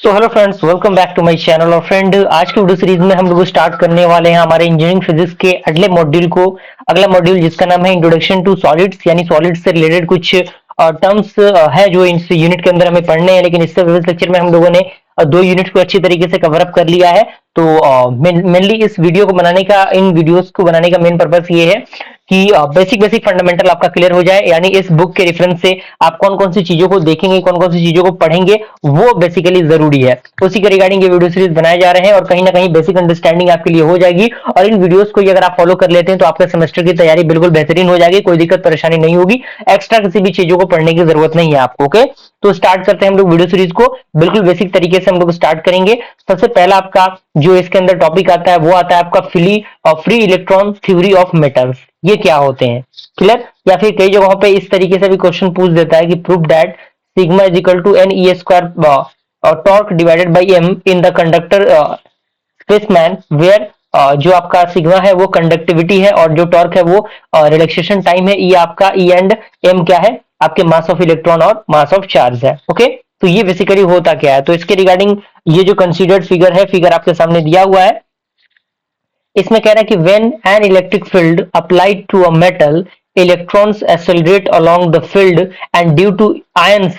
तो hello friends, welcome back to my channel. और friend, आज की वीडियो सीरीज में हम लोग स्टार्ट करने वाले हैं हमारे इंजीनियरिंग फिजिक्स के अगले मॉड्यूल को। अगला मॉड्यूल जिसका नाम है इंट्रोडक्शन टू सॉलिड्स, यानी सॉलिड्स से रिलेटेड कुछ टर्म्स है जो इस यूनिट के अंदर हमें पढ़ने हैं। लेकिन इससे प्रीवियस लेक्चर में हम लोगों ने दो यूनिट को अच्छी तरीके से कवर अप कर लिया है। तो मेनली इस वीडियो को बनाने का, इन वीडियोस को बनाने का मेन पर्पस ये है कि बेसिक बेसिक फंडामेंटल आपका क्लियर हो जाए। यानी इस बुक के रेफरेंस से आप कौन कौन सी चीजों को देखेंगे, कौन कौन सी चीजों को पढ़ेंगे, वो बेसिकली जरूरी है। उसी के रिगार्डिंग ये वीडियो सीरीज बनाए जा रहे हैं और कहीं ना कहीं बेसिक अंडरस्टैंडिंग आपके लिए हो जाएगी। और इन वीडियोस को अगर आप फॉलो कर लेते हैं तो आपका सेमेस्टर की तैयारी बिल्कुल बेहतरीन हो जाएगी, कोई दिक्कत परेशानी नहीं होगी। एक्स्ट्रा किसी भी चीजों को पढ़ने की जरूरत नहीं है आपको। ओके, तो स्टार्ट करते हैं हम लोग वीडियो सीरीज को। बिल्कुल बेसिक तरीके से हम लोग स्टार्ट करेंगे। सबसे पहला आपका जो इसके अंदर टॉपिक आता है वो आता है आपका free electron theory of metals. ये क्या होते हैं, क्लियर? या फिर कई जगहों पे इस तरीके से भी क्वेश्चन पूछ देता है कि prove that sigma is equal to N E square torque divided by M in the conductor specimen, where जो आपका सिग्मा है वो कंडक्टिविटी है और जो टॉर्क है वो रिलैक्सेशन टाइम है। ये आपका ई एंड एम क्या है, आपके मास ऑफ इलेक्ट्रॉन और मास ऑफ चार्ज है। ओके, तो ये बेसिकली होता क्या है, तो इसके रिगार्डिंग ये जो कंसीडर्ड फिगर है, फिगर आपके सामने दिया हुआ है। इसमें कह रहा है कि when an electric field applied to a metal, electrons accelerate along the field, and due to ions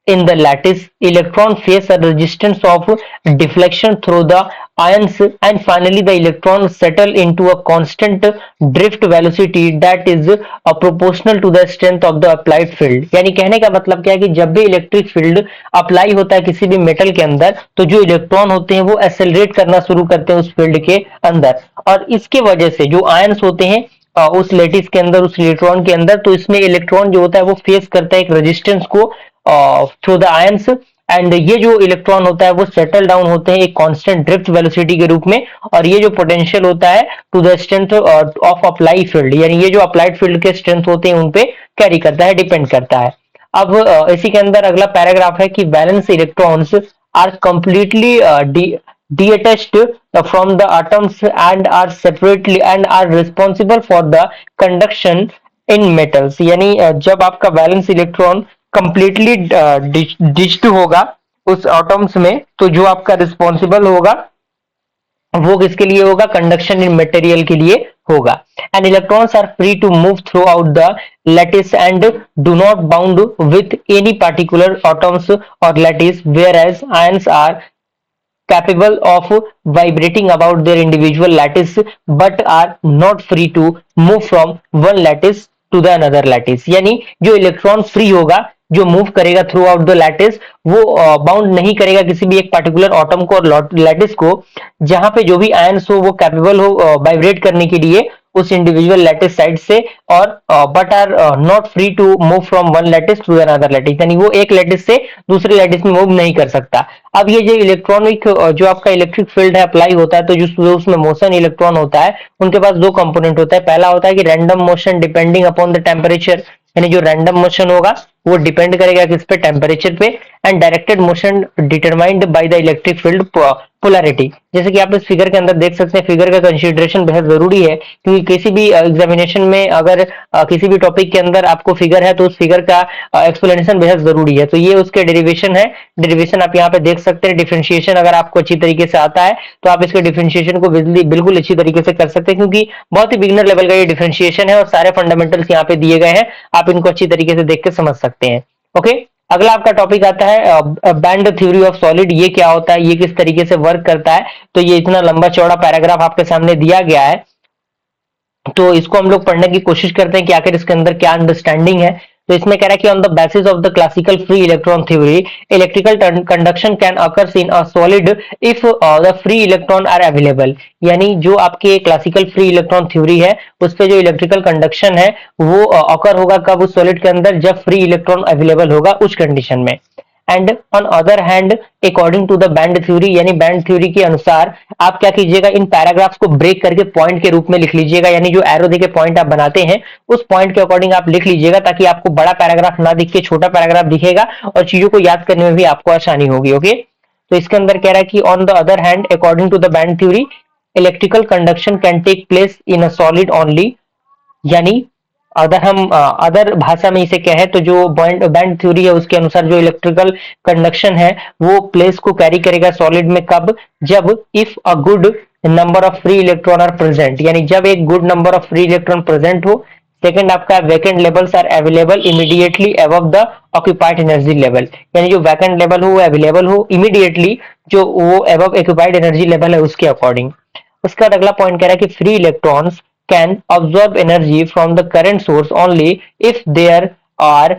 in the lattice, electron face a resistance of deflection through the ions, and finally the electron settle into a constant drift velocity that is proportional to the strength of the applied field। यानी कहने का मतलब क्या है कि जब भी electric field apply होता है किसी भी मेटल के अंदर, तो जो इलेक्ट्रॉन होते हैं वो एक्सेलरेट करना शुरू करते हैं उस फील्ड के अंदर। और इसके वजह से जो आयंस होते हैं उस लेटिस के अंदर, उस इलेक्ट्रॉन के अंदर, तो इसमें इलेक्ट्रॉन जो होता है वो फेस करता है एक रेजिस्टेंस को थ्रू द आयंस। एंड ये जो इलेक्ट्रॉन होता है वो सेटल डाउन होते हैं एक कांस्टेंट ड्रिफ्ट वेलोसिटी के रूप में। और ये जो पोटेंशियल होता है to the strength of apply field, यानी ये जो अप्लाइड फील्ड के स्ट्रेंथ होते हैं उन पे कैरी करता है, डिपेंड करता है। अब इसी के अंदर अगला पैराग्राफ है कि valence electrons are completely detached from the atoms and are separately and are responsible for the conduction in metals। यानी जब आपका वैलेंस इलेक्ट्रॉन कंप्लीटली डिच्ड होगा उस एटम्स में, तो जो आपका रिस्पॉन्सिबल होगा वो किसके लिए होगा, कंडक्शन इन मटेरियल के लिए होगा। And electrons are free to move throughout the lattice and do not bound with any particular atoms और lattice, whereas ions are capable of vibrating about their individual lattice but are not free to move from one lattice to the another lattice। यानी जो electron free होगा, जो move करेगा through out the lattice, वो bound नहीं करेगा किसी भी एक पार्टिकुलर एटम को और लैटिस को। जहां पे जो भी आयंस हो वो कैपेबल हो वाइब्रेट करने के लिए उस इंडिविजुअल लैटिस साइड से, और but are not free to move from one lattice to another lattice, यानी वो एक लैटिस से दूसरे लैटिस में मूव नहीं कर सकता। अब ये जो इलेक्ट्रॉनिक जो आपका इलेक्ट्रिक फील्ड है अप्लाई होता है, तो जो उसमें मोशन इलेक्ट्रॉन होता है उनके पास दो कंपोनेंट होता है। पहला होता है कि random motion depending upon the temperature, यानी जो रैंडम मोशन होगा वो डिपेंड करेगा किस पे, टेम्परेचर पे। And directed motion determined by the electric field polarity. जैसे कि आप इस फिगर के अंदर देख सकते हैं, फिगर का कंसीडरेशन बेहद जरूरी है, क्योंकि किसी भी एग्जामिनेशन में अगर किसी भी टॉपिक के अंदर आपको फिगर है तो उस फिगर का एक्सप्लेनेशन बेहद जरूरी है। तो ये उसके डेरिवेशन है, डेरिवेशन आप यहाँ पे देख सकते हैं। डिफरेंशिएशन अगर आपको अच्छी तरीके से आता है तो आप इसके डिफरेंशिएशन को बिल्कुल अच्छी तरीके से कर सकते हैं, क्योंकि बहुत ही बिगिनर लेवल का ये डिफरेंशिएशन है और सारे फंडामेंटल्स यहाँ पे दिए गए हैं, आप इनको अच्छी तरीके से देख के समझ सकते हैं। ओके, अगला आपका टॉपिक आता है बैंड थ्योरी ऑफ सॉलिड। ये क्या होता है, ये किस तरीके से वर्क करता है, तो ये इतना लंबा चौड़ा पैराग्राफ आपके सामने दिया गया है, तो इसको हम लोग पढ़ने की कोशिश करते हैं कि आखिर इसके अंदर क्या अंडरस्टैंडिंग है। तो इसमें कह रहा है कि on the basis of the classical free electron theory, electrical conduction can occurs in a solid if the free electron are available. यानी जो आपके क्लासिकल फ्री इलेक्ट्रॉन थ्योरी है उस पे जो इलेक्ट्रिकल कंडक्शन है वो अकर होगा कब, उस सॉलिड के अंदर जब फ्री इलेक्ट्रॉन अवेलेबल होगा उस कंडीशन में। And on other hand according to the band theory, यानी बैंड थ्योरी के अनुसार आप क्या कीजिएगा, इन पैराग्राफ्स को ब्रेक करके पॉइंट के रूप में लिख लीजिएगा। यानी जो एरो देके पॉइंट आप बनाते हैं उस पॉइंट के अकॉर्डिंग आप लिख लीजिएगा, ताकि आपको बड़ा पैराग्राफ ना दिख के छोटा पैराग्राफ दिखेगा और चीजों को याद करने में भी आपको आसानी होगी। ओके, तो इसके अंदर कह रहा है कि on the other hand according to the band theory, electrical conduction can take place in a solid only. यानी अगर हम अदर भाषा में इसे कहें तो जो बैंड बैंड थ्योरी है उसके अनुसार जो इलेक्ट्रिकल कंडक्शन है वो प्लेस को कैरी करेगा सॉलिड में कब, जब if a good number of free electron are present, यानी जब एक good number of free electron present हो। सेकंड आपका vacant levels are available immediately above the occupied energy level, यानी जो वैकेंट लेवल हो वो अवेलेबल हो इमीडिएटली, जो वो अबव ऑक्यूपाइड एनर्जी लेवल है उसके अकॉर्डिंग। उसका बाद अगला पॉइंट कह रहा है कि free electrons can absorb energy from the current source only if there are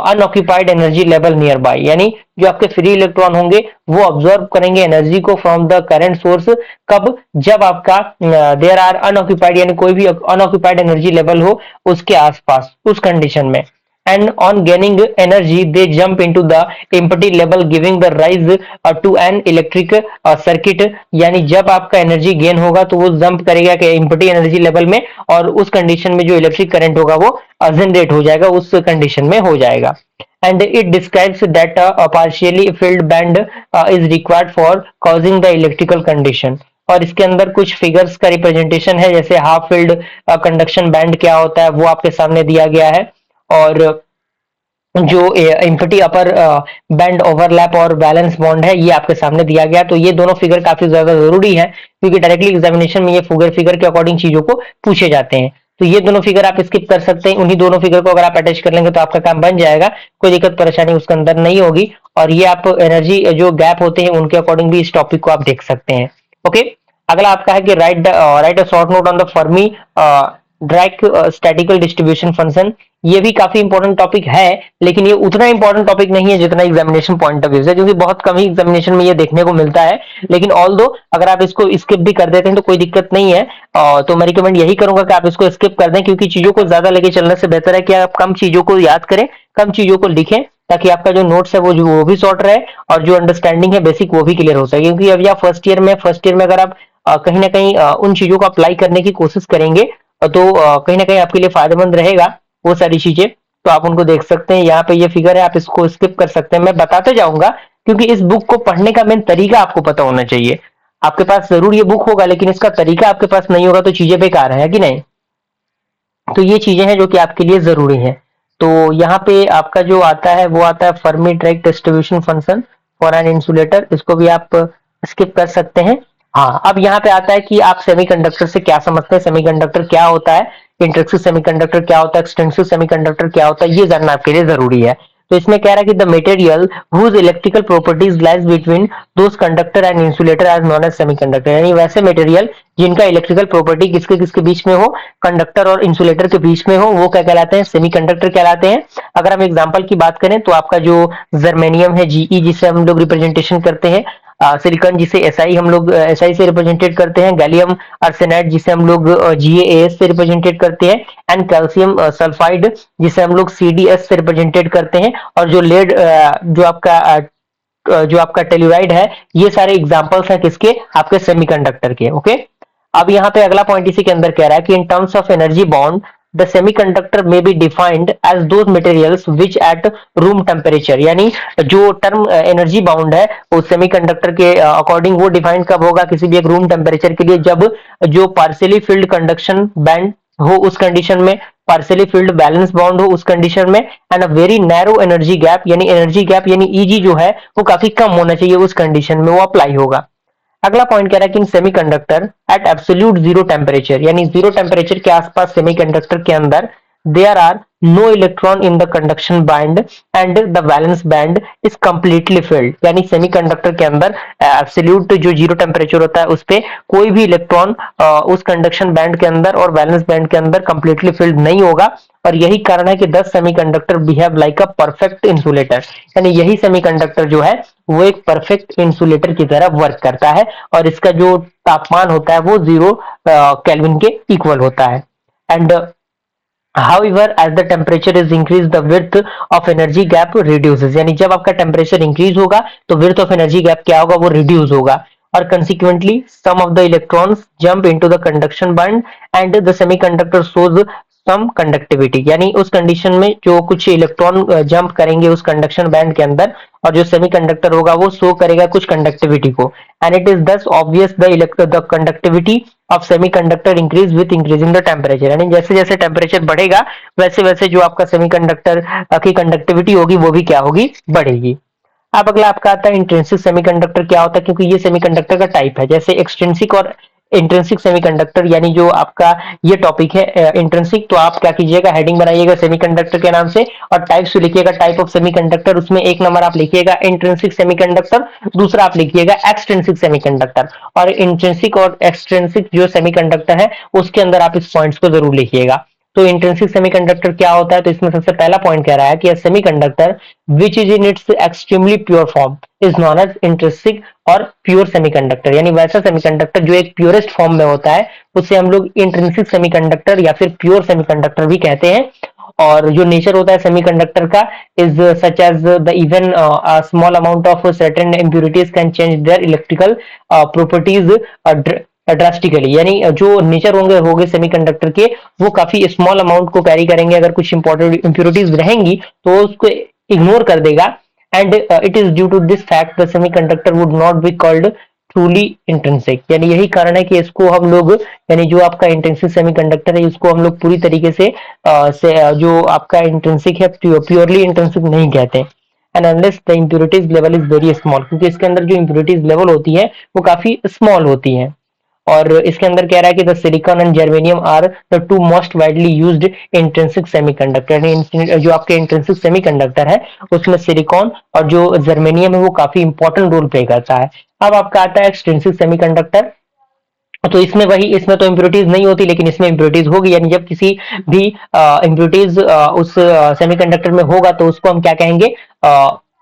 unoccupied energy level nearby, यानी जो आपके फ्री इलेक्ट्रॉन होंगे वो ऑब्जॉर्व करेंगे एनर्जी को फ्रॉम द करंट सोर्स, कब, जब आपका देयर आर अनऑक्यूपाइड यानी कोई भी अनऑक्यूपाइड एनर्जी लेवल हो उसके आसपास, उस कंडीशन में। and on gaining energy they jump into the empty level giving the rise to an electric circuit, यानी जब आपका एनर्जी गेन होगा तो वो जंप करेगा कि एम्प्टी एनर्जी लेवल में, और उस कंडीशन में जो इलेक्ट्रिक करंट होगा वो जनरेट हो जाएगा, उस कंडीशन में हो जाएगा। and it describes that a partially filled band is required for causing the electrical condition, और इसके अंदर कुछ फिगर्स का रिप्रेजेंटेशन है, जैसे हाफ फील्ड कंडक्शन बैंड क्या होता है वो आपके सामने दिया गया है, और जो एम्प्टी अपर बैंड ओवरलैप और बैलेंस बॉन्ड है ये आपके सामने दिया गया। तो ये दोनों फिगर काफी ज्यादा जरूरी है क्योंकि डायरेक्टली एग्जामिनेशन में ये फिगर के अकॉर्डिंग चीजों को पूछे जाते हैं। तो ये दोनों फिगर आप स्किप कर सकते हैं, उन्हीं दोनों फिगर को अगर आप अटैच कर लेंगे तो आपका काम बन जाएगा, कोई दिक्कत परेशानी उसके अंदर नहीं होगी। और ये आप एनर्जी जो गैप होते हैं उनके अकॉर्डिंग भी इस टॉपिक को आप देख सकते हैं। ओके, अगला आपका है कि write a short note on the Fermi Dirac statistical distribution function. ये भी काफी इंपॉर्टेंट टॉपिक है, लेकिन ये उतना इंपॉर्टेंट टॉपिक नहीं है जितना एग्जामिनेशन पॉइंट ऑफ व्यू से, क्योंकि बहुत कम ही एग्जामिनेशन में ये देखने को मिलता है। लेकिन ऑल दो अगर आप इसको स्किप भी कर देते हैं तो कोई दिक्कत नहीं है, तो मैं रिकमेंड यही करूंगा कि आप इसको स्किप कर दें, क्योंकि चीजों को ज्यादा लेके चलने से बेहतर है कि आप कम चीजों को याद करें, कम चीजों को लिखें, ताकि आपका जो नोट्स है वो भी शॉर्ट रहे और जो अंडरस्टैंडिंग है बेसिक वो भी क्लियर हो सके। क्योंकि अभी आप फर्स्ट ईयर में अगर आप कहीं ना कहीं उन चीजों को अप्लाई करने की कोशिश करेंगे तो कहीं ना कहीं आपके लिए फायदेमंद रहेगा वो सारी चीजें। तो आप उनको देख सकते हैं, यहाँ पे ये फिगर है, आप इसको स्किप कर सकते हैं, मैं बताते जाऊंगा, क्योंकि इस बुक को पढ़ने का मेन तरीका आपको पता होना चाहिए। आपके पास जरूर ये बुक होगा लेकिन इसका तरीका आपके पास नहीं होगा तो चीजें बेकार है कि नहीं। तो ये चीजें हैं जो कि आपके लिए जरूरी है। तो यहाँ पे आपका जो आता है वो आता है Fermi direct distribution function for an insulator, इसको भी आप स्किप कर सकते हैं। हाँ, अब यहाँ पे आता है कि आप सेमीकंडक्टर से क्या समझते हैं, सेमीकंडक्टर क्या होता है, इंटरेक्सिव सेमीकंडक्टर क्या होता है, एक्सटेंसिव सेमीकंडक्टर क्या होता है, ये जानना आपके लिए जरूरी है। तो इसमें कह रहा है कि the material whose electrical properties lies between those conductor and insulator are known as semiconductor, यानी वैसे मटेरियल जिनका इलेक्ट्रिकल प्रॉपर्टी किसके किसके बीच में हो, कंडक्टर और इंसुलेटर के बीच में हो, वो क्या कहलाते हैं, सेमीकंडक्टर कहलाते हैं। अगर हम एग्जांपल की बात करें तो आपका जो जर्मेनियम है जीई, जिसे हम लोग रिप्रेजेंटेशन करते हैं, सिलिकॉन जिसे एसआई हम लोग एसआई से रिप्रेजेंटेड करते हैं, गैलियम आर्सेनाइड जिसे हम लोग जीएएस से रिप्रेजेंटेड करते हैं, एंड कैल्शियम सल्फाइड जिसे हम लोग सीडीएस से रिप्रेजेंटेड करते हैं, और जो लेड जो आपका टेलुराइड है, ये सारे एग्जांपल्स हैं किसके, आपके सेमीकंडक्टर के। ओके, अब यहाँ पे अगला पॉइंट इसी के अंदर कह रहा है कि in terms of energy bond the semiconductor में be defined as those materials which at room temperature, यानी जो टर्म एनर्जी बाउंड है उस सेमीकंडक्टर के अकॉर्डिंग वो डिफाइंड कब होगा, किसी भी एक रूम टेम्परेचर के लिए, जब जो पार्शियली फिल्ड कंडक्शन बैंड हो उस कंडीशन में, पार्शियली फिल्ड बैलेंस बाउंड हो उस कंडीशन में, and a very narrow energy gap, यानी एनर्जी गैप यानी ईजी जो है वो काफी कम होना चाहिए, उस कंडीशन में वो अप्लाई होगा। अगला पॉइंट कह रहा है कि in semiconductor at absolute zero temperature, यानी जीरो टेम्परेचर के आसपास सेमीकंडक्टर के अंदर there are no electron in the conduction band and the valence band is completely filled, यानी सेमीकंडक्टर के अंदर एब्सोल्यूट जो जीरो टेम्परेचर होता है उस पे कोई भी इलेक्ट्रॉन उस कंडक्शन बैंड के अंदर और वैलेंस बैंड के अंदर कंप्लीटली फिल्ड नहीं होगा। और यही कारण है कि 10 semiconductor behave like a perfect insulator, यानी यही सेमीकंडक्टर जो है वो एक परफेक्ट इंसुलेटर की तरह वर्क करता है, और इसका जो तापमान होता है वो 0 केल्विन के इक्वल होता है। And however as the temperature is increased the width of energy gap reduces, यानी जब आपका टेम्परेचर इंक्रीज होगा तो width of energy gap क्या होगा, वो रिड्यूस होगा, और consequently some of the electrons jump into the conduction band and the semiconductor shows some conductivity, यानी उस कंडीशन में जो कुछ इलेक्ट्रॉन जंप करेंगे उस कंडक्शन बैंड के अंदर, और जो सेमीकंडक्टर होगा वो शो करेगा कुछ कंडक्टिविटी को, एंड इट इज दस obvious the conductivity of semiconductor increase with increasing the temperature, यानी जैसे जैसे टेम्परेचर बढ़ेगा वैसे वैसे जो आपका सेमीकंडक्टर की कंडक्टिविटी होगी वो भी क्या होगी, बढ़ेगी। अब अगला आपका आता है इंट्रिंसिक सेमीकंडक्टर क्या होता है, क्योंकि ये सेमीकंडक्टर का टाइप है। जैसे एक्सट्रिंसिक और इंट्रिंसिक सेमीकंडक्टर, यानी जो आपका ये टॉपिक है इंट्रिंसिक, तो आप क्या कीजिएगा, हेडिंग बनाइएगा सेमीकंडक्टर के नाम से और टाइप्स लिखिएगा, टाइप ऑफ सेमीकंडक्टर, उसमें एक नंबर आप लिखिएगा इंट्रिंसिक सेमीकंडक्टर, दूसरा आप लिखिएगा एक्सट्रिंसिक सेमीकंडक्टर। और इंट्रिंसिक और एक्सट्रिंसिक जो सेमीकंडक्टर है उसके अंदर आप इस पॉइंट्स को जरूर लिखिएगा। तो इंट्रिंसिक सेमीकंडक्टर क्या होता है, तो इसमें सबसे पहला पॉइंट कह रहा है कि semiconductor which is in its extremely pure form is known as intrinsic और प्योर सेमीकंडक्टर, यानी वैसा सेमीकंडक्टर जो एक प्योरेस्ट फॉर्म में होता है उसे हम लोग इंट्रिंसिक सेमीकंडक्टर या फिर प्योर सेमीकंडक्टर भी कहते हैं। और जो नेचर होता है सेमीकंडक्टर का is such as the even small amount of certain impurities can change their electrical properties drastically, यानी जो नेचर होंगे होंगे सेमीकंडक्टर के वो काफी स्मॉल अमाउंट को कैरी करेंगे। अगर कुछ इंपॉर्टेंट इम्प्यूरिटीज रहेंगी तो उसको इग्नोर कर देगा। And it is due to this fact the semiconductor would not be called truly intrinsic, यानी यही कारण है कि इसको हम लोग, यानी जो आपका इंट्रिंसिक सेमीकंडक्टर है इसको हम लोग पूरी तरीके से, जो आपका इंट्रिंसिक है प्योरली इंट्रिंसिक नहीं कहते। And unless the impurities level is very small, क्योंकि इसके अंदर जो इम्प्यूरिटीज लेवल होती है वो काफी स्मॉल होती है। और इसके अंदर कह रहा है कि the silicon and germanium are the two most widely used intrinsic semiconductor, जो आपके इंट्रिंसिक सेमीकंडक्टर है उसमें सिलिकॉन और जो जर्मेनियम है वो काफी इंपॉर्टेंट रोल प्ले करता है। अब आपका आता है एक्सट्रिंसिक सेमीकंडक्टर, तो इसमें वही, इसमें तो इम्प्यूरिटीज नहीं होती लेकिन इसमें इम्प्यूरिटीज होगी, यानी जब किसी भी इम्प्यूरिटीज उस सेमीकंडक्टर में होगा तो उसको हम क्या कहेंगे,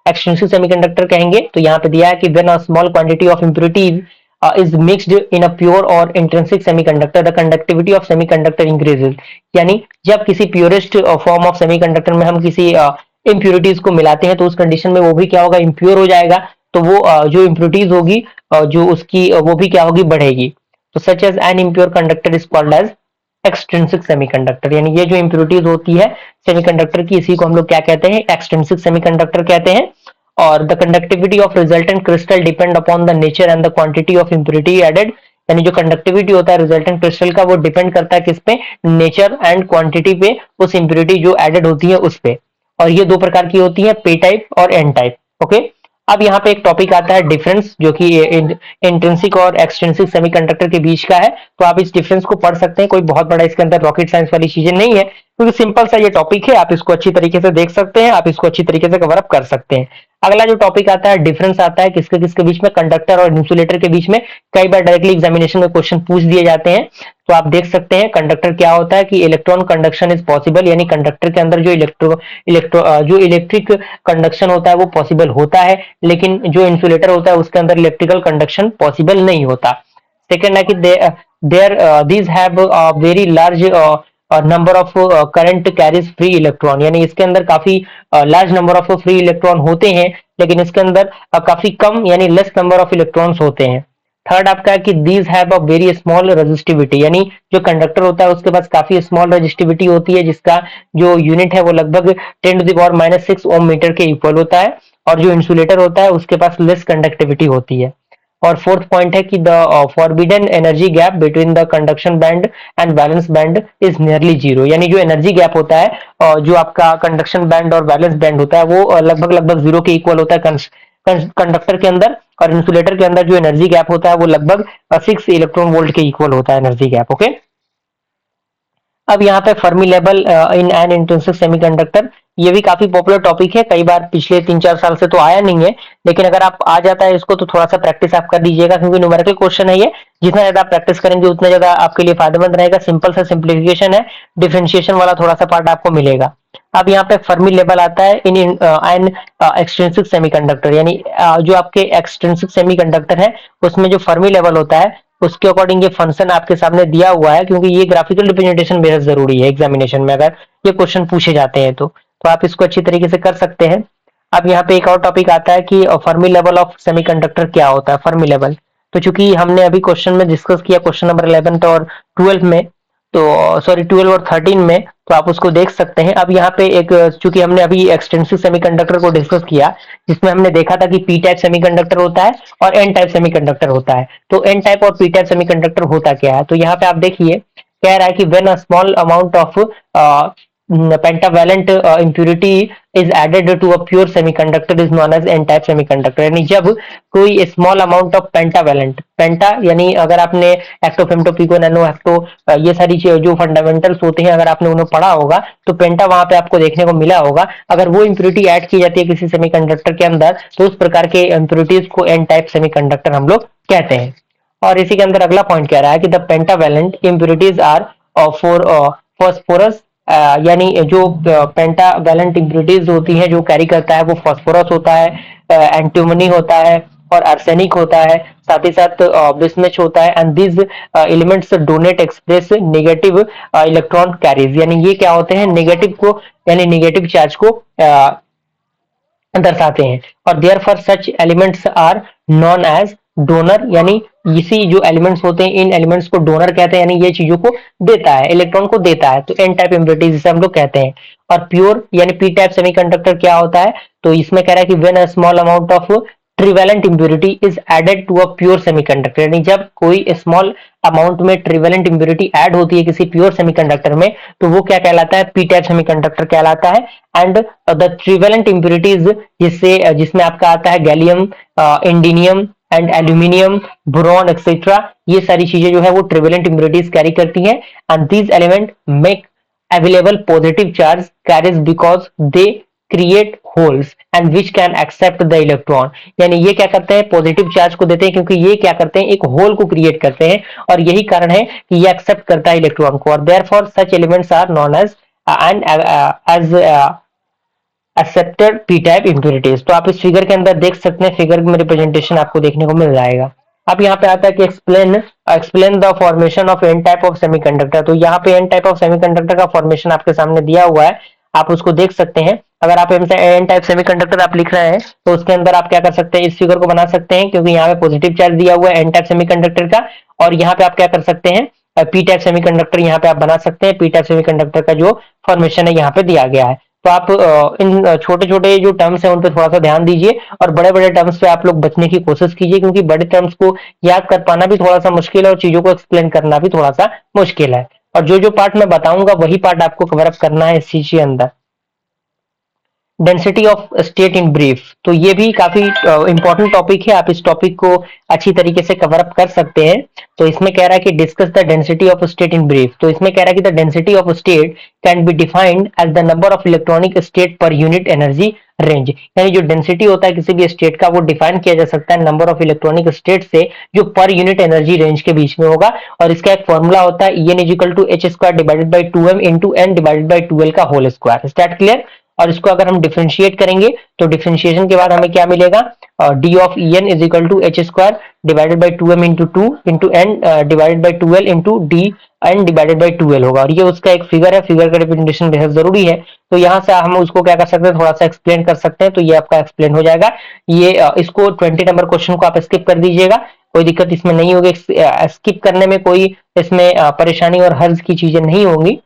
एक्सट्रिंसिक सेमीकंडक्टर कहेंगे। तो यहाँ पे दिया है कि when a small quantity of impurities is mixed in a pure or intrinsic semiconductor the conductivity of semiconductor increases, यानी जब किसी प्योरेस्ट फॉर्म ऑफ सेमीकंडक्टर में हम किसी इम्प्यूरिटीज को मिलाते हैं तो उस कंडीशन में वो भी क्या होगा, इम्प्योर हो जाएगा। तो वो जो इम्प्यूरिटीज होगी जो उसकी वो भी क्या होगी, बढ़ेगी। तो such as an impure conductor is called as extrinsic semiconductor, यानी ये जो इम्प्यूरिटीज होती है सेमीकंडक्टर की इसी को हम लोग क्या कहते हैं, एक्सट्रिंसिक सेमीकंडक्टर कहते हैं। और the conductivity of resultant crystal depend upon the nature and the quantity of impurity added, यानी जो कंडक्टिविटी होता है रिजल्टेंट क्रिस्टल का वो डिपेंड करता है किस पे, नेचर एंड क्वांटिटी पे, उस इम्प्यूरिटी जो एडेड होती है उस पे। और ये दो प्रकार की होती है, पी टाइप और एन टाइप। ओके, अब यहाँ पे एक टॉपिक आता है डिफरेंस, जो कि इंट्रिंसिक और एक्सट्रिंसिक सेमीकंडक्टर के बीच का है। तो आप इस डिफरेंस को पढ़ सकते हैं, कोई बहुत बड़ा इसके अंदर रॉकेट साइंस वाली चीजें नहीं है, क्योंकि सिंपल सा ये टॉपिक है, आप इसको अच्छी तरीके से देख सकते हैं, आप इसको अच्छी तरीके से कवर अप कर सकते हैं। अगला जो टॉपिक आता है डिफरेंस आता है किसके किसके बीच में, कंडक्टर और इंसुलेटर के बीच में। कई बार डायरेक्टली एग्जामिनेशन में क्वेश्चन पूछ दिए जाते हैं। तो आप देख सकते हैं कंडक्टर क्या होता है कि इलेक्ट्रॉन कंडक्शन इज पॉसिबल, यानी कंडक्टर के अंदर जो जो इलेक्ट्रिक कंडक्शन होता है वो पॉसिबल होता है, लेकिन जो इंसुलेटर होता है उसके अंदर इलेक्ट्रिकल कंडक्शन पॉसिबल नहीं होता। सेकेंड है कि there these have very large number of current carries free electron, यानी इसके अंदर काफी large number of free electron होते हैं, लेकिन इसके अंदर काफी कम यानी लेस नंबर ऑफ इलेक्ट्रॉन्स होते हैं। थर्ड आपका है कि these have a very small resistivity, यानी जो कंडक्टर होता है उसके पास काफी स्मॉल रेजिस्टिविटी होती है, जिसका जो यूनिट है वो लगभग 10⁻⁻6 ओम मीटर के इक्वल होता है। और जो इंसुलेटर होता है उसके पास लेस कंडक्टिविटी होती है। और फोर्थ पॉइंट है कि the forbidden energy gap between the conduction band and balance band is nearly zero, यानी जो एनर्जी गैप होता है जो आपका कंडक्शन बैंड और बैलेंस बैंड होता है वो लगभग लगभग जीरो के इक्वल होता है कंडक्टर के अंदर। और इंसुलेटर के अंदर जो एनर्जी गैप होता है वो लगभग 6 इलेक्ट्रॉन वोल्ट के इक्वल होता है एनर्जी गैप। ओके, अब यहाँ पे Fermi level in an intrinsic semiconductor, ये भी काफी पॉपुलर टॉपिक है, कई बार पिछले 3-4 साल से तो आया नहीं है, लेकिन अगर आप आ जाता है इसको तो थोड़ा सा प्रैक्टिस आप कर दीजिएगा, क्योंकि न्यूमेरिकल क्वेश्चन है ये, जितना ज्यादा आप प्रैक्टिस करेंगे उतना ज्यादा आपके लिए फायदेमंद रहेगा। सिंपल सा सिंप्लीफिकेशन है, डिफरेंशिएशन वाला थोड़ा सा पार्ट आपको मिलेगा। अब यहाँ पे फर्मी लेवल आता है इन एन एक्सट्रिंसिक सेमीकंडक्टर, यानी जो आपके एक्सट्रिंसिक सेमीकंडक्टर है उसमें जो फर्मी लेवल होता है उसके अकॉर्डिंग ये फंक्शन आपके सामने दिया हुआ है, क्योंकि ये ग्राफिकल रिप्रेजेंटेशन बेहद जरूरी है एग्जामिनेशन में, अगर ये क्वेश्चन पूछे जाते हैं तो आप इसको अच्छी तरीके से कर सकते हैं। अब यहाँ पे एक और टॉपिक आता है कि फर्मी लेवल ऑफ सेमीकंडक्टर क्या होता है, फर्मी लेवल। तो चूंकि हमने अभी क्वेश्चन में डिस्कस किया क्वेश्चन नंबर 11 और 12 में, तो सॉरी 12 और 13 में, तो आप उसको देख सकते हैं। अब यहाँ पे एक, चूंकि हमने अभी एक्सटेंसिव सेमीकंडक्टर को डिस्कस किया, जिसमें हमने देखा था कि पी टाइप सेमीकंडक्टर होता है और एन टाइप सेमीकंडक्टर होता है। तो एन टाइप और पी टाइप सेमीकंडक्टर होता क्या है, तो यहाँ पे आप देखिए, कह रहा है कि when a small amount of pentavalent impurity is added to a pure semiconductor is known as N type semiconductor. यानी जब कोई small amount of pentavalent, penta यानी अगर आपने एक्टो फेम्टो पिको नैनो एक्टो, ये सारी जो फंडामेंटल्स होते हैं, अगर आपने उन्हें पढ़ा होगा तो पेंटा वहां पे आपको देखने को मिला होगा। अगर वो इम्प्यूरिटी ऐड की जाती है किसी सेमीकंडक्टर के अंदर, तो उस प्रकार के इम्प्यूरिटीज को एन टाइप सेमीकंडक्टर हम लोग कहते हैं। और इसी के अंदर अगला पॉइंट कह रहा है कि the pentavalent impurities are for phosphorus, यानी जो पेंटावैलेंट इम्प्यूरिटीज होती हैं जो कैरी करता है, वो फॉस्फोरस होता है, एंटीमनी होता है और आर्सेनिक होता है, साथ ही साथ बिस्मथ होता है। And this elements donate express negative electron carries, यानी ये क्या होते हैं, नेगेटिव को, यानी नेगेटिव चार्ज को दर्शाते हैं। और therefore such elements are known as donor, यानी इसी जो एलिमेंट्स होते हैं, इन एलिमेंट्स को डोनर कहते हैं, यानी ये चीजों को देता है, इलेक्ट्रॉन को देता है, तो एन टाइप इम्प्योरिटीज जिसे हम लोग कहते हैं। और प्योर यानी पी टाइप सेमीकंडक्टर क्या होता है, तो इसमें कह रहा है कि when a small amount of trivalent impurity is added to a pure semiconductor, यानी जब कोई स्मॉल अमाउंट में ट्रिवेलेंट इम्प्योरिटी ऐड होती है किसी प्योर सेमीकंडक्टर में, तो वो क्या कहलाता है, पी टाइप सेमीकंडक्टर कहलाता है। एंड द ट्रिवेलेंट इम्प्योरिटीज जिसमें आपका आता है gallium, indium and aluminium, boron etcetera, ये सारी चीजें जो है वो ट्रिवेलेंट इम्प्योरिटीज कैरी करती हैं। And these element make available positive charge carries because they create holes and which can accept the electron, यानी ये क्या करते हैं, पॉजिटिव चार्ज को देते हैं, क्योंकि ये क्या करते हैं, एक होल को क्रिएट करते हैं, और यही कारण है कि ये एक्सेप्ट करता है इलेक्ट्रॉन को। और therefore such elements are known as and as accepted P type impurities. तो आप इस फिगर के अंदर देख सकते हैं, फिगर में रिप्रेजेंटेशन आपको देखने को मिल जाएगा। अब यहाँ पे आता है कि explain the formation of N type of semiconductor. तो यहाँ पे एन टाइप ऑफ सेमीकंडक्टर का फॉर्मेशन आपके सामने दिया हुआ है, आप उसको देख सकते हैं। अगर आप एन टाइप सेमीकंडक्टर आप लिख रहे हैं, तो उसके अंदर आप क्या कर सकते हैं, इस फिगर को बना सकते हैं, क्योंकि यहाँ पे पॉजिटिव चार्ज दिया हुआ है एन टाइप सेमीकंडक्टर का। और यहाँ पे आप क्या कर सकते हैं, पी टाइप सेमीकंडक्टर यहाँ पे आप बना सकते हैं। पी टाइप सेमीकंडक्टर का जो फॉर्मेशन है यहाँ पे दिया गया है। तो आप इन छोटे छोटे जो टर्म्स हैं उन पे थोड़ा सा ध्यान दीजिए, और बड़े बड़े टर्म्स पे आप लोग बचने की कोशिश कीजिए, क्योंकि बड़े टर्म्स को याद कर पाना भी थोड़ा सा मुश्किल है और चीजों को एक्सप्लेन करना भी थोड़ा सा मुश्किल है। और जो जो पार्ट मैं बताऊंगा वही पार्ट आपको कवर अप करना है इस चीज के अंदर। Density of state in brief, तो ये भी काफी इंपॉर्टेंट टॉपिक है, आप इस टॉपिक को अच्छी तरीके से कवर अप कर सकते हैं। तो इसमें कह रहा है कि discuss the density of state in brief. तो इसमें कह रहा है कि the density of state can be defined as the number of electronic state per unit energy range, यानी जो डेंसिटी होता है किसी भी स्टेट का, वो डिफाइन किया जा सकता है नंबर ऑफ इलेक्ट्रॉनिक स्टेट से, जो पर यूनिट एनर्जी रेंज के बीच में होगा। और इसका एक फॉर्मूला होता है En is equal to H square divided by 2m into N divided by 2l का होल स्क्वायर। Start clear. और इसको अगर हम डिफरेंशिएट करेंगे, तो डिफरेंशिएशन के बाद हमें क्या मिलेगा, D of En is equal to H square divided by 2m into 2 into N divided by 2l into D N divided by 2l होगा। और ये उसका एक फिगर है, फिगर का रिप्रेजेंटेशन बेहद जरूरी है। तो यहाँ से हम उसको क्या कर सकते हैं, थोड़ा सा एक्सप्लेन कर सकते हैं। तो ये आपका एक्सप्लेन हो जाएगा। ये इसको 20 नंबर क्वेश्चन को आप स्किप कर दीजिएगा, कोई दिक्कत इसमें नहीं होगी। स्किप करने में कोई इसमें परेशानी और हर्ज की चीजें नहीं होंगी,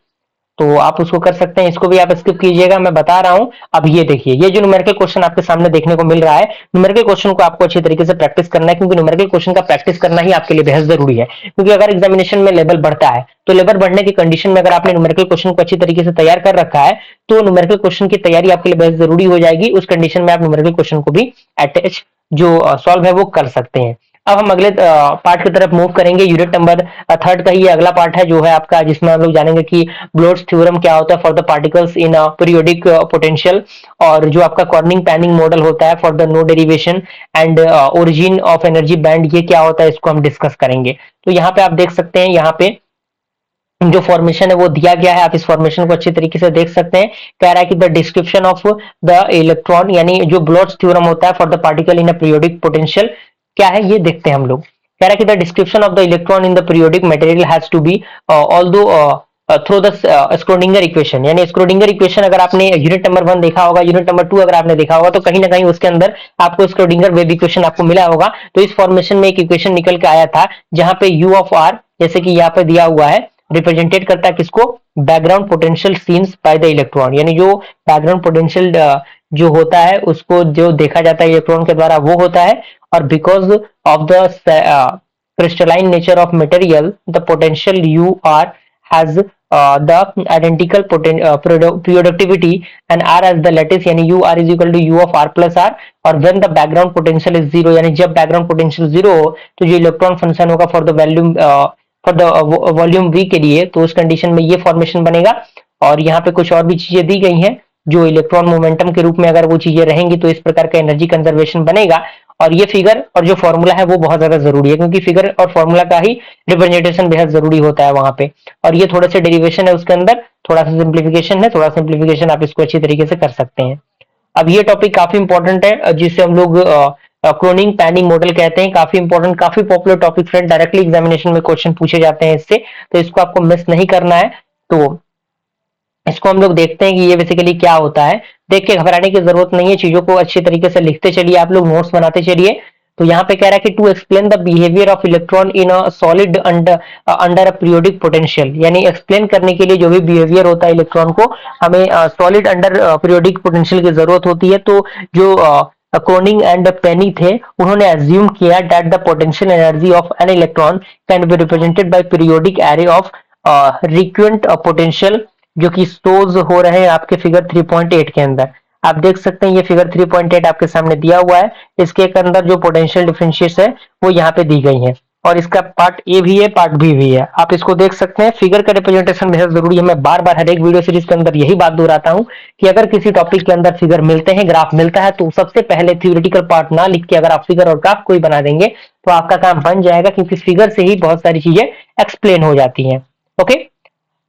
तो आप उसको कर सकते हैं। इसको भी आप स्किप कीजिएगा, मैं बता रहा हूं। अब ये देखिए, ये जो न्यूमेरिकल क्वेश्चन आपके सामने देखने को मिल रहा है, न्यूमेरिकल क्वेश्चन को आपको अच्छी तरीके से प्रैक्टिस करना है, क्योंकि न्यूमेरिकल क्वेश्चन का प्रैक्टिस करना ही आपके लिए बेहद जरूरी है। क्योंकि अगर एग्जामिनेशन में लेवल बढ़ता है, तो लेवल बढ़ने की कंडीशन में अगर आपने न्यूमेरिकल क्वेश्चन को अच्छी तरीके से तैयार कर रखा है, तो न्यूमेरिकल क्वेश्चन की तैयारी आपके लिए बेहद जरूरी हो जाएगी। उस कंडीशन में आप न्यूमेरिकल क्वेश्चन को भी अटैच जो सॉल्व है वो कर सकते हैं। अब हम अगले पार्ट की तरफ मूव करेंगे। यूनिट नंबर थर्ड का ही अगला पार्ट है जो है आपका, जिसमें हम लोग जानेंगे कि ब्लोच थ्योरम क्या होता है for the particles in periodic potential, और जो आपका कॉर्निंग पैनिंग मॉडल होता है for the no derivation and origin of energy band, ये क्या होता है, इसको हम डिस्कस करेंगे। तो यहाँ पे आप देख सकते हैं, यहाँ पे जो फॉर्मेशन है वो दिया गया है, आप इस फॉर्मेशन को अच्छी तरीके से देख सकते हैं। कह रहा है कि the description of the electron, यानी जो ब्लोच थ्योरम होता है for the particle in a periodic potential क्या है, ये देखते हैं हम लोग। कह रहा है कि the description of the electron in the periodic material has to be although through the Schrodinger equation, यानी स्क्रोडिंगर इक्वेशन अगर आपने यूनिट नंबर 1 देखा होगा, यूनिट नंबर 2 अगर आपने देखा होगा, तो कहीं ना कहीं उसके अंदर आपको स्क्रोडिंगर वेव इक्वेशन आपको मिला होगा। तो इस फॉर्मेशन में एक इक्वेशन निकल के आया था, जहां पे u ऑफ r, जैसे कि यहाँ पे दिया हुआ है, रिप्रेजेंटेट करता है किसको, background potential scenes by the electron, यानी जो बैकग्राउंड पोटेंशियल जो होता है उसको जो देखा जाता है इलेक्ट्रॉन के द्वारा वो होता है। और because of the crystalline nature of material, the potential UR has the identical productivity and R as the lattice, यानी UR is equal to U of R plus R। और when the background potential is zero, यानी जब background potential zero हो तो जो electron function होगा for the volume for the volume V के लिए, तो उस कंडीशन में ये फॉर्मेशन बनेगा। और यहाँ पे कुछ और भी चीजें दी गई हैं जो इलेक्ट्रॉन मोमेंटम के रूप में अगर वो चीजें रहेंगी तो इस प्रकार का एनर्जी कंजर्वेशन बनेगा। और ये फिगर और जो फॉर्मूला है वो बहुत ज्यादा जरूरी है, क्योंकि फिगर और फॉर्मूला का ही रिप्रेजेंटेशन बेहद जरूरी होता है वहां पे। और ये थोड़े से डेरिवेशन है उसके अंदर, थोड़ा सा सिंप्लीफिकेशन है, थोड़ा सिंप्लीफिकेशन आप इसको अच्छी तरीके से कर सकते हैं। अब ये टॉपिक काफी इंपॉर्टेंट है जिसे हम लोग क्रोनिंग पैनिंग मॉडल कहते हैं। काफी इंपॉर्टेंट, काफी popular topic friend, directly examination में क्वेश्चन पूछे जाते हैं इससे, तो इसको आपको मिस नहीं करना है। तो इसको हम लोग देखते हैं कि ये बेसिकली क्या होता है। देख के घबराने की जरूरत नहीं है, चीजों को अच्छी तरीके से लिखते चलिए, आप लोग नोट्स बनाते चलिए। तो यहाँ पे कह रहा है कि to explain the behaviour of electron in a solid under a periodic potential, यानी एक्सप्लेन करने के लिए जो भी बिहेवियर होता है इलेक्ट्रॉन को, हमें सॉलिड अंडर पीरियोडिक पोटेंशियल की जरूरत होती है। तो जो क्रोनिग एंड पेनी थे उन्होंने एज्यूम किया that the potential energy of an electron can be represented by periodic array of recurrent potential, जो कि स्टोर्स हो रहे हैं आपके फिगर 3.8 के अंदर। आप देख सकते हैं ये फिगर 3.8 आपके सामने दिया हुआ है। इसके अंदर जो पोटेंशियल डिफरेंशिएट्स है वो यहाँ पे दी गई है, और इसका पार्ट ए भी है, पार्ट बी भी है। आप इसको देख सकते हैं, फिगर का रिप्रेजेंटेशन बेहद जरूरी है। मैं बार बार हर एक वीडियो सीरीज के अंदर यही बात दोहराता हूँ कि अगर किसी टॉपिक के अंदर फिगर मिलते हैं, ग्राफ मिलता है, तो सबसे पहले थ्योरेटिकल पार्ट ना लिख के अगर आप फिगर और ग्राफ कोई बना देंगे तो आपका काम बन जाएगा, क्योंकि फिगर से ही बहुत सारी चीजें एक्सप्लेन हो जाती हैं। ओके,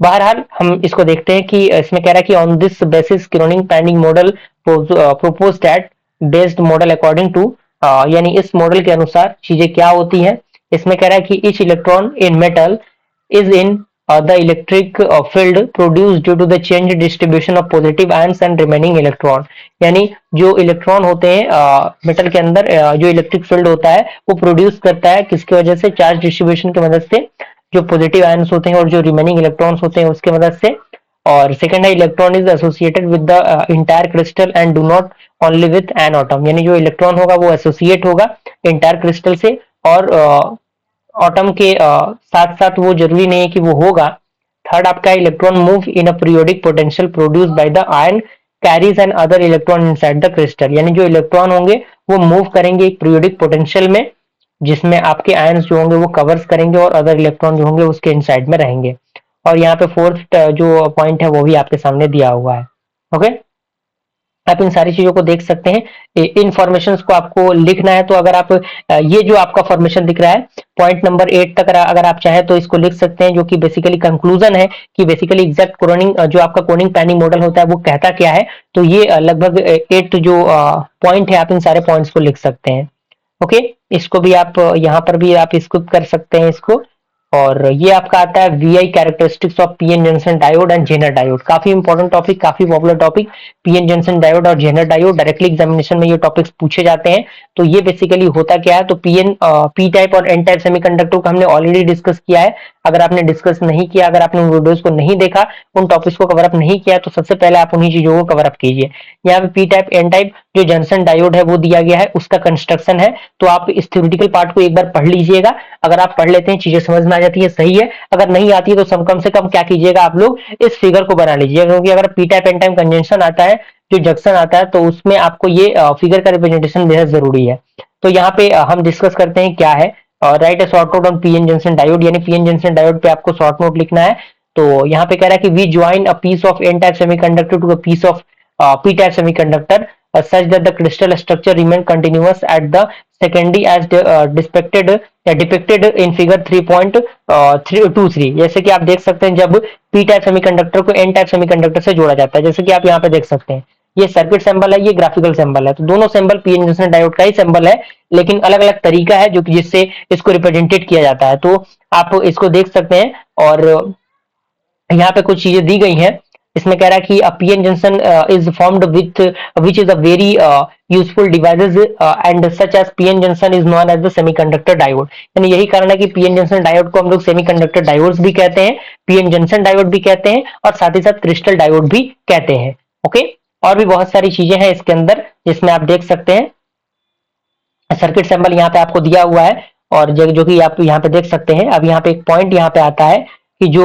बहरहाल हम इसको देखते हैं कि इसमें कह रहा है कि on this basis Kronig Penney model propose that based model according to, यानी इस मॉडल के अनुसार चीजें क्या होती हैं। इसमें कह रहा है कि each electron in metal is in the electric field produce due to the change distribution of positive ions and remaining electron, यानी जो इलेक्ट्रॉन होते हैं मेटल के अंदर, जो इलेक्ट्रिक फील्ड होता है वो प्रोड्यूस करता है किसकी वजह से, चार्ज डिस्ट्रीब्यूशन की मदद से, जो पॉजिटिव आयंस होते हैं और जो रिमेनिंग इलेक्ट्रॉन्स होते हैं उसके मदद से। और सेकंड है electron is associated with the entire crystal and do not only with an atom, यानी जो इलेक्ट्रॉन होगा वो एसोसिएट होगा इंटायर क्रिस्टल से, और एटम के साथ साथ वो जरूरी नहीं है कि वो होगा। थर्ड आपका electron move in a periodic potential produce by the ion carries and other electron inside the crystal, यानी जो इलेक्ट्रॉन होंगे वो मूव करेंगे एक पीरियोडिक पोटेंशियल में, जिसमें आपके आयंस जो होंगे वो कवर्स करेंगे और अदर इलेक्ट्रॉन जो होंगे उसके इनसाइड में रहेंगे। और यहाँ पे फोर्थ जो पॉइंट है वो भी आपके सामने दिया हुआ है। ओके, आप इन सारी चीजों को देख सकते हैं। इन्फॉर्मेशन को आपको लिखना है, तो अगर आप ये जो आपका फॉर्मेशन दिख रहा है पॉइंट नंबर 8 तक अगर आप चाहें तो इसको लिख सकते हैं, जो कि बेसिकली कंक्लूजन है कि बेसिकली एग्जैक्ट क्रोनिंग जो आपका क्रोनिग पैनिंग मॉडल होता है वो कहता क्या है। तो ये लगभग 8 जो पॉइंट है आप इन सारे पॉइंट्स को लिख सकते हैं। ओके, इसको भी आप यहाँ पर भी आप इसको कर सकते हैं इसको। और ये आपका आता है VI characteristics of PN junction diode and Zener diode. काफी इंपॉर्टेंट टॉपिक, काफी popular topic, PN junction diode और जेनर डायोड। डायरेक्टली एग्जामिनेशन में ये टॉपिक्स पूछे जाते हैं। तो ये बेसिकली होता क्या है, तो पी टाइप और एन टाइप सेमीकंडक्टर को हमने ऑलरेडी डिस्कस किया है। अगर आपने डिस्कस नहीं किया, अगर आपने उन वीडियोस को नहीं देखा, उन टॉपिक्स को कवर अप नहीं किया, तो सबसे पहले आप उन्हीं चीजों को कवर अप कीजिए। यहाँ पे पी टाइप एन टाइप जो जंक्शन डायोड है वो दिया गया है, उसका कंस्ट्रक्शन है। तो आप इस थ्योरेटिकल पार्ट को एक बार पढ़ लीजिएगा। अगर आप पढ़ लेते हैं चीजें समझ में आ जाती है, सही है। अगर नहीं आती है तो कम से कम क्या कीजिएगा, आप लोग इस फिगर को बना लीजिएगा, क्योंकि अगर P type N type conjunction आता है, जो जंक्शन आता है, तो उसमें आपको ये फिगर का रिप्रेजेंटेशन बेहद जरूरी है। तो यहाँ पे हम डिस्कस करते हैं क्या है। Right A short note on PN junction diode, यानी पीएन जंक्शन डायोड पे आपको शॉर्ट नोट लिखना है। तो यहाँ पे कह रहा है कि we join a piece of N type semiconductor to a piece of p type semiconductor such that the crystal structure remain continuous at the secondary as depicted in figure 3.23। जैसे कि आप देख सकते हैं जब p टाइप सेमीकंडक्टर को n type semiconductor से जोड़ा जाता है, जैसे कि आप यहाँ पे देख सकते हैं, ये सर्किट सिंबल है, ये ग्राफिकल सिंबल है। तो दोनों सिंबल पीएन जंक्शन डायोड का ही सिंबल है, लेकिन अलग अलग तरीका है जो कि जिससे इसको रिप्रेजेंटेड किया जाता है। तो आप इसको देख सकते हैं। और यहाँ पे कुछ चीजें दी गई हैं। इसमें कह रहा है कि PN junction is formed with which is a very useful devices and such as PN junction is known as the semiconductor diode. यानी यही कारण है कि पीएन जंक्शन डायोड को हम लोग सेमीकंडक्टर डायोड्स भी कहते हैं, पीएन जंक्शन डायोड भी कहते हैं और साथ ही साथ क्रिस्टल डायोड भी कहते हैं। ओके, और भी बहुत सारी चीजें हैं इसके अंदर जिसमें आप देख सकते हैं सर्किट सिंबल यहाँ पे आपको दिया हुआ है और जो कि आप यहाँ पे देख सकते हैं। अब यहाँ पे एक पॉइंट यहाँ पे आता है कि जो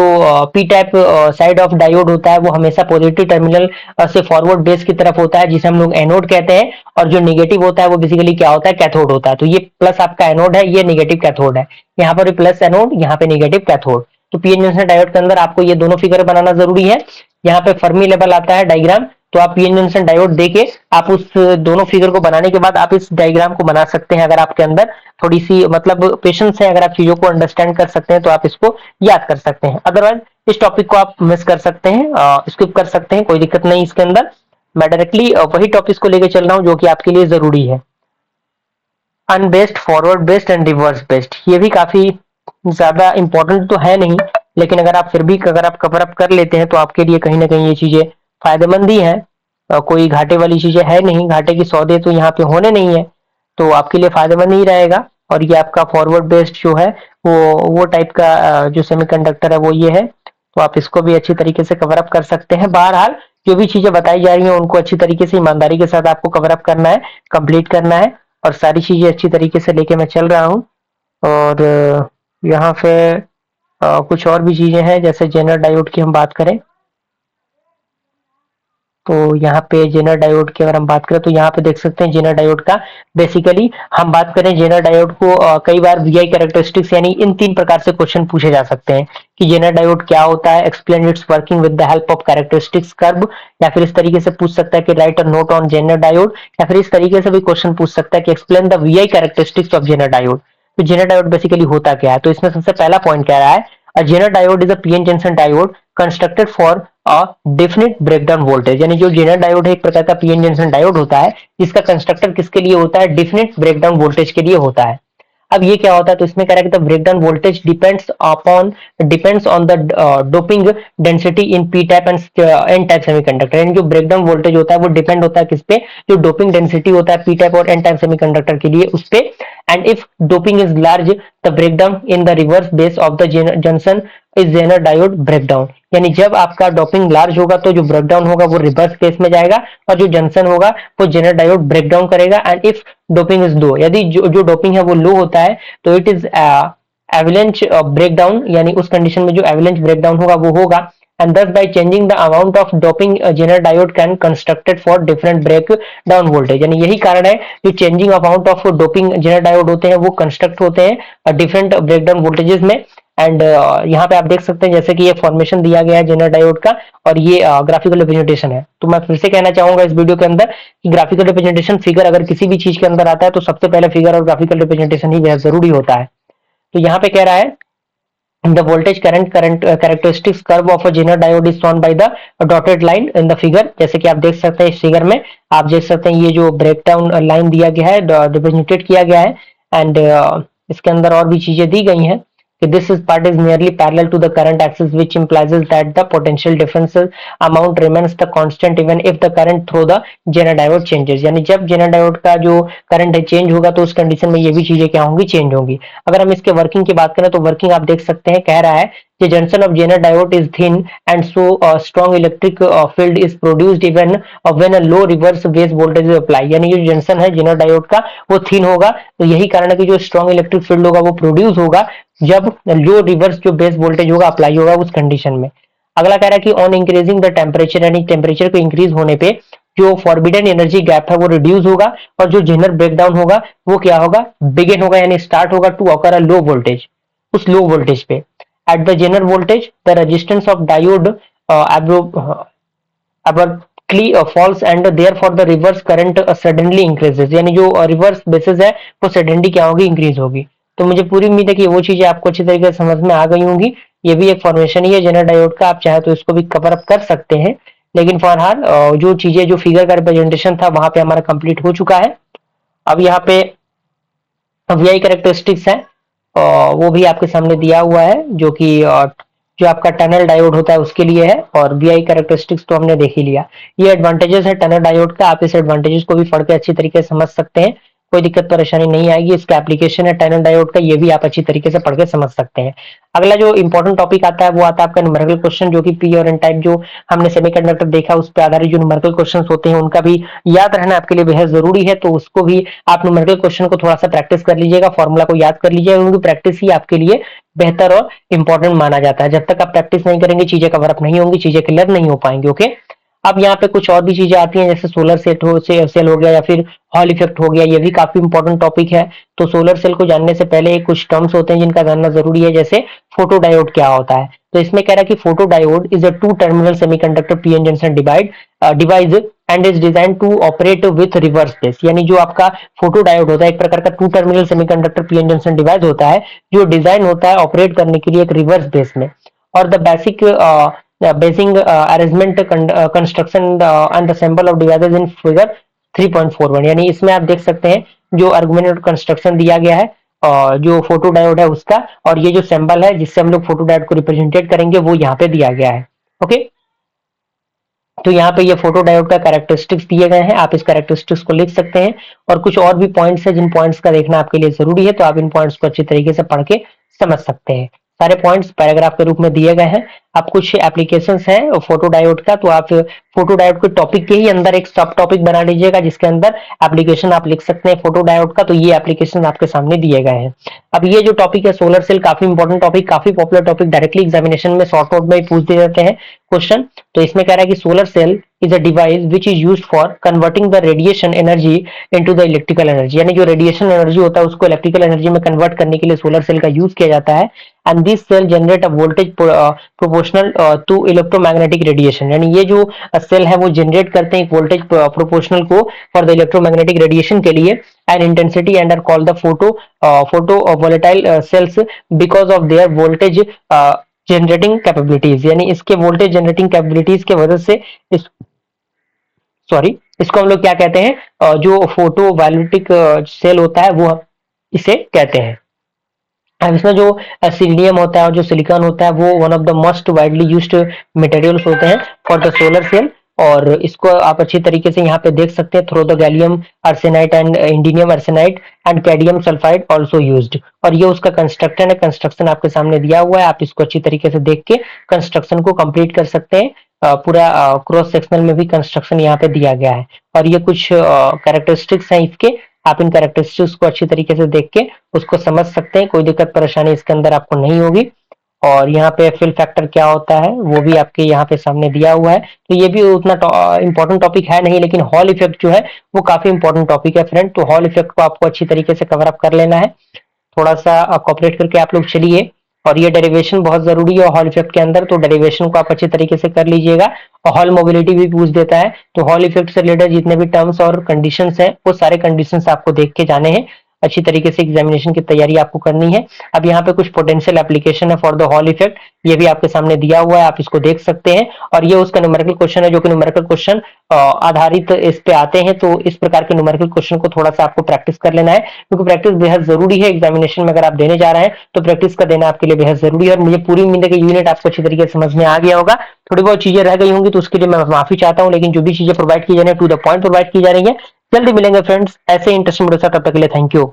P type side of diode होता है वो हमेशा पॉजिटिव टर्मिनल से फॉरवर्ड बेस की तरफ होता है जिसे हम लोग एनोड कहते हैं, और जो निगेटिव होता है वो बेसिकली क्या होता है, कैथोड होता है। तो ये प्लस आपका एनोड है, ये निगेटिव कैथोड है। यहाँ पर प्लस एनोड, यहाँ पे निगेटिव कैथोड। तो पीएन जंक्शन डायोड के अंदर आपको ये दोनों फिगर बनाना जरूरी है। यहाँ पे फर्मी लेवल आता है डायग्राम, तो आप पीएन जंक्शन डायोड देके आप उस दोनों फिगर को बनाने के बाद आप इस डायग्राम को बना सकते हैं। अगर आपके अंदर थोड़ी सी मतलब पेशेंस है, अगर आप चीजों को अंडरस्टैंड कर सकते हैं तो आप इसको याद कर सकते हैं। अदरवाइज इस टॉपिक को आप मिस कर सकते हैं, स्किप कर सकते हैं, कोई दिक्कत नहीं इसके अंदर। मैं डायरेक्टली वही टॉपिक्स को लेके चल रहा हूँ जो कि आपके लिए जरूरी है। Unbiased, forward biased and reverse biased, ये भी काफी ज्यादा इंपॉर्टेंट तो है नहीं, लेकिन अगर आप फिर भी अगर आप कवर अप कर लेते हैं तो आपके लिए कहीं ना कहीं ये चीजें फायदेमंद ही है। कोई घाटे वाली चीजें है नहीं, घाटे की सौदे तो यहाँ पे होने नहीं है, तो आपके लिए फायदेमंद ही रहेगा। और ये आपका फॉरवर्ड बेस्ड जो है वो टाइप का जो सेमीकंडक्टर है वो ये है, तो आप इसको भी अच्छी तरीके से कवर अप कर सकते हैं। बहरहाल जो भी चीजें बताई जा रही हैं उनको अच्छी तरीके से ईमानदारी के साथ आपको कवर अप करना है, कंप्लीट करना है, और सारी चीजें अच्छी तरीके से लेके मैं चल रहा हूँ। और यहाँ पे कुछ और भी चीजें हैं, जैसे जेनर डायोड की हम बात करें तो यहाँ पे जेनर डायोड की अगर हम बात करें तो यहाँ पे देख सकते हैं जेनर डायोड का बेसिकली हम बात करें जेनर डायोड को कई बार वीआई कैरेक्टरिस्टिक्स यानी इन 3 प्रकार से क्वेश्चन पूछे जा सकते हैं कि जेनर डायोड क्या होता है, explain its working with the help of characteristics curve, या फिर इस तरीके से पूछ सकता है कि write a note on Zener diode, या फिर इस तरीके से भी क्वेश्चन पूछ सकता है कि explain the VI characteristics of Zener diode. तो जेनर डायोड बेसिकली होता क्या है, तो इसमें सबसे पहला पॉइंट कह रहा है a Zener diode is a PN junction diode constructed for a definite breakdown voltage. यानी जो जेनर डायोड है एक प्रकार का पीएन जंक्शन डायोड होता है जिसका कंस्ट्रक्टर किसके लिए होता है, डेफिनेट ब्रेकडाउन वोल्टेज के लिए होता है। अब ये क्या होता है, तो इसमें कह रहा है कि the breakdown voltage depends on the doping density in P type and N type semiconductor. यानी जो ब्रेकडाउन वोल्टेज होता है वो डिपेंड होता है किस पे, जो डोपिंग डेंसिटी होता है पी टाइप और एन टाइप सेमीकंडक्टर के लिए उस पे। And if doping is large the breakdown in the reverse bias of the junction is Zener diode breakdown. यानी जब आपका डोपिंग लार्ज होगा तो जो ब्रेकडाउन होगा वो रिवर्स केस में जाएगा, और जो जंक्शन होगा वो जेनर डायोड ब्रेकडाउन करेगा। And if doping is low, यदि जो डोपिंग है वो लो होता है तो इट इज एवलेंच ब्रेकडाउन, यानी उस कंडीशन में जो एवलेंच ब्रेकडाउन होगा वो होगा। And thus by changing the amount of doping Zener diode can constructed for different breakdown voltage. यानी यही कारण है जो changing amount of doping Zener diode होते हैं वो कंस्ट्रक्ट होते हैं डिफरेंट ब्रेकडाउन वोल्टेजेस में। एंड यहाँ पे आप देख सकते हैं जैसे कि ये फॉर्मेशन दिया गया है जेनर डायोड का, और ये ग्राफिकल रिप्रेजेंटेशन है। तो मैं फिर से कहना चाहूंगा इस वीडियो के अंदर कि ग्राफिकल रिप्रेजेंटेशन फिगर अगर किसी भी चीज के अंदर आता है तो सबसे पहले फिगर और ग्राफिकल रिप्रेजेंटेशन ही बेहद जरूरी होता है। तो यहाँ पे कह रहा है the voltage current characteristics curve of a Zener diode is shown by the dotted line in the figure। जैसे कि आप देख सकते हैं इस फिगर में आप देख सकते हैं ये जो ब्रेकडाउन लाइन दिया गया है, रिप्रेजेंटेड किया गया है। एंड इसके अंदर और भी चीजें दी गई हैं कि this is part is nearly parallel to the current axis which implies that the potential difference amount remains the constant even if the current through the Zener diode changes। यानी जब जेनर डायोड का जो current है change होगा तो उस condition में ये भी चीजें क्या होंगी, चेंज होंगी। अगर हम इसके वर्किंग की बात करें तो वर्किंग आप देख सकते हैं, कह रहा है the junction of Zener diode is thin and so a strong electric field is produced even when a low reverse base voltage is applied। यानी जो जंक्शन है जेनर डायोड का वो थिन होगा, तो यही कारण है कि जो स्ट्रॉन्ग इलेक्ट्रिक फील्ड होगा वो प्रोड्यूस होगा जब जो रिवर्स जो बेस वोल्टेज होगा अप्लाई होगा उस कंडीशन में। अगला कह रहा है कि ऑन इंक्रीजिंग द टेम्परेचर, यानी टेम्परेचर को इंक्रीज होने पे जो फॉरबिडन एनर्जी गैप है वो रिड्यूस होगा, और जो जेनर ब्रेकडाउन होगा वो क्या होगा, बिगिन होगा, यानी स्टार्ट होगा to occur a low voltage, उस लो वोल्टेज पे। At the Zener voltage the resistance of diode abruptly falls and therefore the reverse current suddenly increases। यानी जो रिवर्स बेसिस है वो सडनली क्या होगी, इंक्रीज होगी। तो मुझे पूरी उम्मीद है कि वो चीजें आपको अच्छी तरीके से समझ में आ गई होंगी। ये भी एक फॉर्मेशन ही है जेनर डायोड का, आप चाहे तो इसको भी कवर अप कर सकते हैं, लेकिन फॉरहाल जो चीजें जो फिगर का रिप्रेजेंटेशन था वहां पे हमारा कंप्लीट हो चुका है। अब यहाँ पे वीआई कैरेक्टरिस्टिक्स है वो भी आपके सामने दिया हुआ है जो कि जो आपका टनल डायोड होता है उसके लिए है, और वीआई कैरेक्टरिस्टिक्स तो हमने देख ही लिया। ये एडवांटेजेस है टनल डायोड का, आप इस एडवांटेजेस को भी पढ़ के अच्छी तरीके से समझ सकते हैं, कोई दिक्कत परेशानी नहीं आएगी। इसका एप्लीकेशन है टनल डायोड का, ये भी आप अच्छी तरीके से पढ़ के समझ सकते हैं। अगला जो इंपॉर्टेंट टॉपिक आता है वो आता है आपका न्यूमेरिकल क्वेश्चन, जो कि पी और एन टाइप जो हमने सेमीकंडक्टर देखा उस पर आधारित जो न्यूमेरिकल क्वेश्चन होते हैं उनका भी याद रहना आपके लिए बेहद जरूरी है। तो उसको भी आप न्यूमेरिकल क्वेश्चन को थोड़ा सा प्रैक्टिस कर लीजिएगा, फॉर्मूला को याद कर लीजिएगा, क्योंकि प्रैक्टिस ही आपके लिए बेहतर और इंपॉर्टेंट माना जाता है। जब तक आप प्रैक्टिस नहीं करेंगे चीजें कवर अप नहीं होंगी, चीजें क्लियर नहीं हो पाएंगी। ओके, अब यहाँ पे कुछ और भी चीजें आती हैं, जैसे सोलर सेल हो गया या फिर हॉल इफेक्ट हो गया, ये भी काफी इंपॉर्टेंट टॉपिक है। तो सोलर सेल को जानने से पहले कुछ टर्म्स होते हैं जिनका जानना जरूरी है, जैसे फोटो डायोड क्या होता है। तो इसमें कह रहा है कि photo diode is a two terminal semiconductor PN junction device and is design to operate with reverse bias. यानी जो आपका फोटो डायोड होता है एक प्रकार का two terminal semiconductor PN junction device होता है, जो डिजाइन होता है ऑपरेट करने के लिए एक रिवर्स बेस में। और the basic basing arrangement construction and the symbol of devices in figure 3.41। यानी इसमें आप देख सकते हैं जो आर्गुमेंट कंस्ट्रक्शन दिया गया है जो फोटो डायोड है उसका, और ये जो सिंबल है जिससे हम लोग फोटो डायोड को रिप्रेजेंटेट करेंगे वो यहाँ पे दिया गया है। ओके, तो यहाँ पे ये फोटो डायोड का कैरेक्टरिस्टिक्स दिए गए हैं, आप इस कैरेक्टरिस्टिक्स को लिख सकते हैं। और कुछ और भी पॉइंट्स है जिन पॉइंट्स का देखना आपके लिए जरूरी है, तो आप इन पॉइंट्स को अच्छी तरीके से पढ़ के समझ सकते हैं। सारे पॉइंट्स पैराग्राफ के रूप में दिए गए हैं। अब कुछ एप्लीकेशंस हैं फोटो डायोड का, तो आप फोटो डायोड के टॉपिक के ही अंदर एक सब टॉपिक बना लीजिएगा जिसके अंदर एप्लीकेशन आप लिख सकते हैं फोटो डायोड का। तो ये एप्लीकेशन आपके सामने दिए गए हैं। अब ये जो टॉपिक है सोलर सेल, काफी इंपॉर्टेंट टॉपिक, काफी पॉपुलर टॉपिक, डायरेक्टली एग्जामिनेशन में शॉर्ट आउट में ही पूछ दिए जाते हैं क्वेश्चन। तो इसमें कह रहा है कि solar cell is a device which is used for converting the radiation energy into the electrical energy। यानी जो रेडिएशन एनर्जी होता है उसको इलेक्ट्रिकल एनर्जी में कन्वर्ट करने के लिए सोलर सेल का यूज किया जाता है। And this cell generate a voltage proportional to electromagnetic radiation. यानी ये जो सेल है वो जनरेट करते हैं एक वोल्टेज प्रोपोर्शनल को फॉर द इलेक्ट्रोमैग्नेटिक रेडिएशन के लिए। And intensity and are called the photo volatile cells because of their voltage generating capabilities. यानी इसके वोल्टेज जनरेटिंग कैपेबिलिटीज के वजह से इस सॉरी इसको हम लोग क्या कहते हैं, जो फोटो वोल्टिक सेल होता है वो इसे कहते हैं। अब इसमें जो सिलिनियम होता है और जो सिलिकॉन होता है वो one of the most widely used materials होते हैं फॉर द सोलर सेल। और इसको आप अच्छी तरीके से यहाँ पे देख सकते हैं, through the gallium arsenide and indium arsenide and cadmium sulphide also used. और ये उसका कंस्ट्रक्शन है, कंस्ट्रक्शन आपके सामने दिया हुआ है, आप इसको अच्छी तरीके से देख के कंस्ट्रक्शन को कंप्लीट कर सकते हैं। पूरा क्रॉस सेक्शनल में भी कंस्ट्रक्शन यहाँ पे दिया गया है। और ये कुछ कैरेक्टरिस्टिक्स हैं इसके, आप इन कैरेक्टरिस्टिक्स को अच्छी तरीके से देख के उसको समझ सकते हैं, कोई दिक्कत परेशानी इसके अंदर आपको नहीं होगी। और यहाँ पे फिल फैक्टर क्या होता है वो भी आपके यहाँ पे सामने दिया हुआ है। तो ये भी उतना इंपॉर्टेंट टॉपिक है नहीं, लेकिन हॉल इफेक्ट जो है वो काफी इंपॉर्टेंट टॉपिक है फ्रेंड। तो हॉल इफेक्ट को आपको अच्छी तरीके से कवर अप कर लेना है, थोड़ा सा कॉपरेट करके आप लोग चलिए। और ये डेरिवेशन बहुत जरूरी है हॉल इफेक्ट के अंदर, तो डेरिवेशन को आप अच्छी तरीके से कर लीजिएगा। और हॉल मोबिलिटी भी पूछ देता है, तो हॉल इफेक्ट से रिलेटेड जितने भी टर्म्स और कंडीशंस हैं वो सारे कंडीशंस आपको देख के जाने हैं, अच्छी तरीके से एग्जामिनेशन की तैयारी आपको करनी है। अब यहाँ पे कुछ पोटेंशियल एप्लीकेशन है फॉर द हॉल इफेक्ट, ये भी आपके सामने दिया हुआ है, आप इसको देख सकते हैं। और ये उसका न्यूमेरिकल क्वेश्चन है, जो कि न्यूमेरिकल क्वेश्चन आधारित इस पे आते हैं। तो इस प्रकार के न्यूमेरिकल क्वेश्चन को थोड़ा सा आपको प्रैक्टिस कर लेना है, क्योंकि प्रैक्टिस बेहद जरूरी है एग्जामिनेशन में। अगर आप देने जा रहे हैं तो प्रैक्टिस का देना आपके लिए बेहद जरूरी है। और मुझे पूरी उम्मीद है कि यूनिट आपको अच्छी तरीके से समझ में आ गया होगा। थोड़ी बहुत चीजें रह गई होंगी तो उसके लिए मैं माफी चाहता हूँ, लेकिन जो भी चीजें प्रोवाइड की जा रही है टू द पॉइंट प्रोवाइड की जा रही है। जल्दी मिलेंगे फ्रेंड्स ऐसे इंटरेस्टिंग वीडियो के साथ, तब तक के लिए थैंक यू।